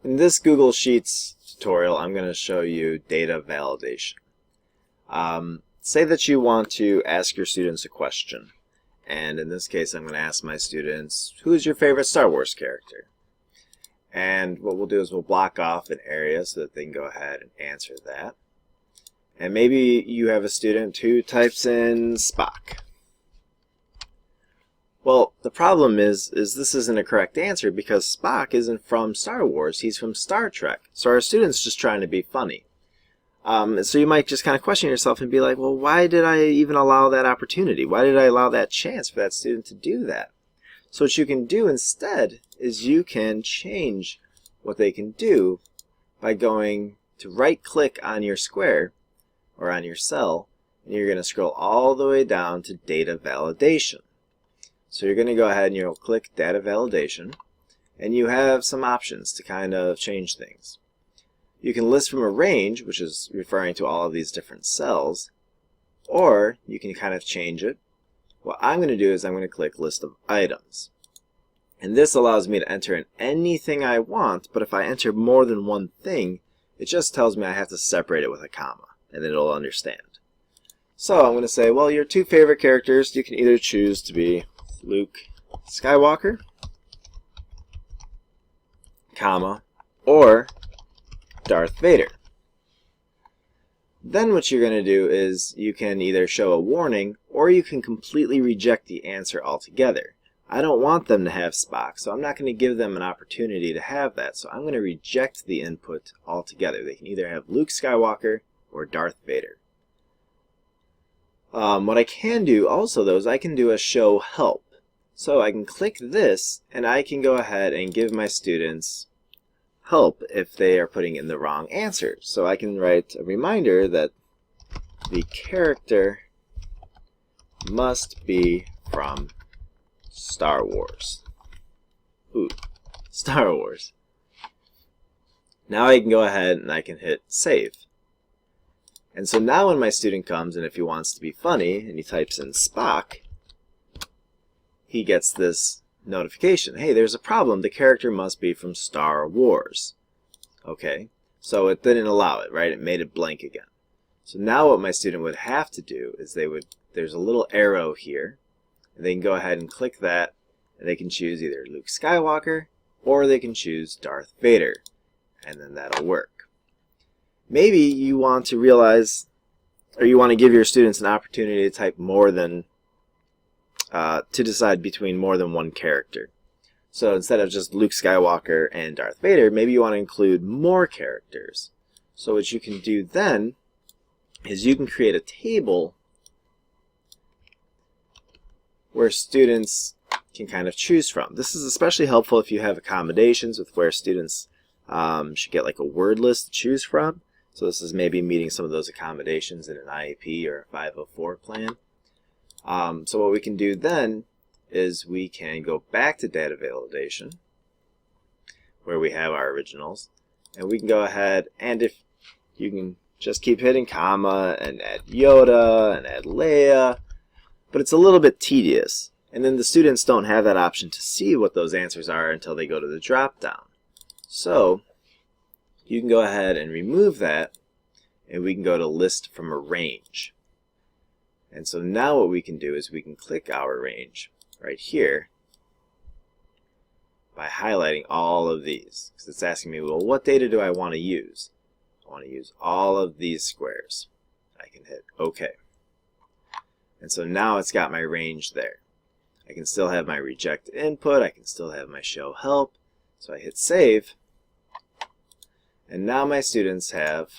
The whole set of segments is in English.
In this Google Sheets tutorial, I'm going to show you data validation. Say that you want to ask your students a question, and in this case I'm going to ask my students, who is your favorite Star Wars character? And what we'll do is we'll block off an area so that they can go ahead and answer that. And maybe you have a student who types in Spock. Well, the problem is this isn't a correct answer because Spock isn't from Star Wars, he's from Star Trek. So our student's just trying to be funny. So you might just kind of question yourself and be like, well, why did I even allow that opportunity? Why did I allow that chance for that student to do that? So what you can do instead is you can change what they can do by going to right-click on your square or on your cell, and you're going to scroll all the way down to data validation. So you're going to go ahead and you'll click data validation, and you have some options to kind of change things. You can list from a range, which is referring to all of these different cells, or you can kind of change it. What I'm going to do is I'm going to click list of items. And this allows me to enter in anything I want, but if I enter more than one thing, it just tells me I have to separate it with a comma, and then it'll understand. So I'm going to say, well, your two favorite characters, you can either choose to be Luke Skywalker, comma, or Darth Vader. Then what you're going to do is you can either show a warning or you can completely reject the answer altogether. I don't want them to have Spock, so I'm not going to give them an opportunity to have that, so I'm going to reject the input altogether. They can either have Luke Skywalker or Darth Vader. What I can do also though is I can do a show help. So I can click this and I can go ahead and give my students help if they are putting in the wrong answer. So I can write a reminder that the character must be from Star Wars. Ooh, Star Wars. Now I can go ahead and I can hit save. And so now when my student comes and if he wants to be funny and he types in Spock, he gets this notification. Hey, there's a problem. The character must be from Star Wars. Okay, so it didn't allow it, right? It made it blank again. So now what my student would have to do is there's a little arrow here, and they can go ahead and click that, and they can choose either Luke Skywalker or they can choose Darth Vader, and then that'll work. Maybe you want to realize, or you want to give your students an opportunity to type more than to decide between more than one character. So instead of just Luke Skywalker and Darth Vader, maybe you want to include more characters. So what you can do then is you can create a table where students can kind of choose from. This is especially helpful if you have accommodations with where students should get like a word list to choose from. So this is maybe meeting some of those accommodations in an IEP or a 504 plan. So what we can do then is we can go back to data validation where we have our originals, and we can go ahead and if you can just keep hitting comma and add Yoda and add Leia, but it's a little bit tedious, and then the students don't have that option to see what those answers are until they go to the drop down. So you can go ahead and remove that, and we can go to list from a range. And so now what we can do is we can click our range right here by highlighting all of these, because it's asking me, well, what data do I want to use? I want to use all of these squares. I can hit OK. And so now it's got my range there. I can still have my reject input. I can still have my show help. So I hit save. And now my students have,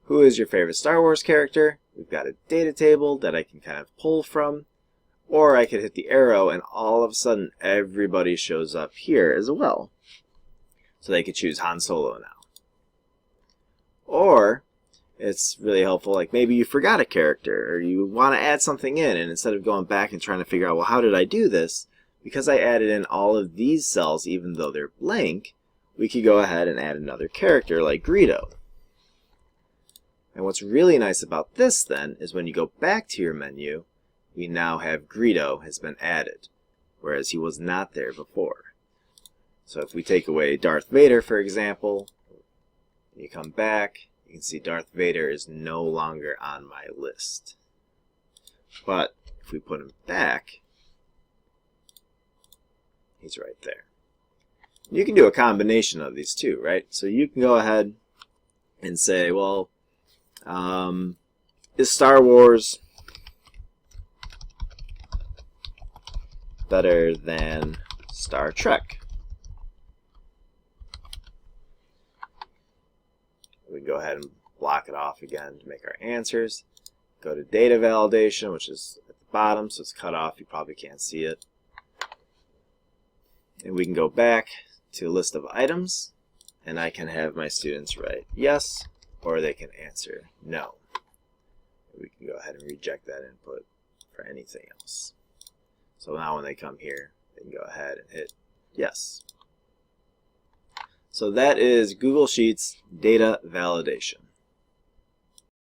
who is your favorite Star Wars character? We've got a data table that I can kind of pull from, or I could hit the arrow and all of a sudden everybody shows up here as well. So they could choose Han Solo now. Or it's really helpful, like maybe you forgot a character or you want to add something in, and instead of going back and trying to figure out, well, how did I do this? Because I added in all of these cells even though they're blank, we could go ahead and add another character like Greedo. And what's really nice about this then is when you go back to your menu, we now have Greedo has been added, whereas he was not there before. So if we take away Darth Vader, for example, you come back, you can see Darth Vader is no longer on my list. But if we put him back, he's right there. You can do a combination of these two, right? So you can go ahead and say, well, is Star Wars better than Star Trek? We can go ahead and block it off again to make our answers. Go to data validation, which is at the bottom, so it's cut off. You probably can't see it. And we can go back to a list of items, and I can have my students write yes, or they can answer no. We can go ahead and reject that input for anything else. So now when they come here, they can go ahead and hit yes. So that is Google Sheets data validation.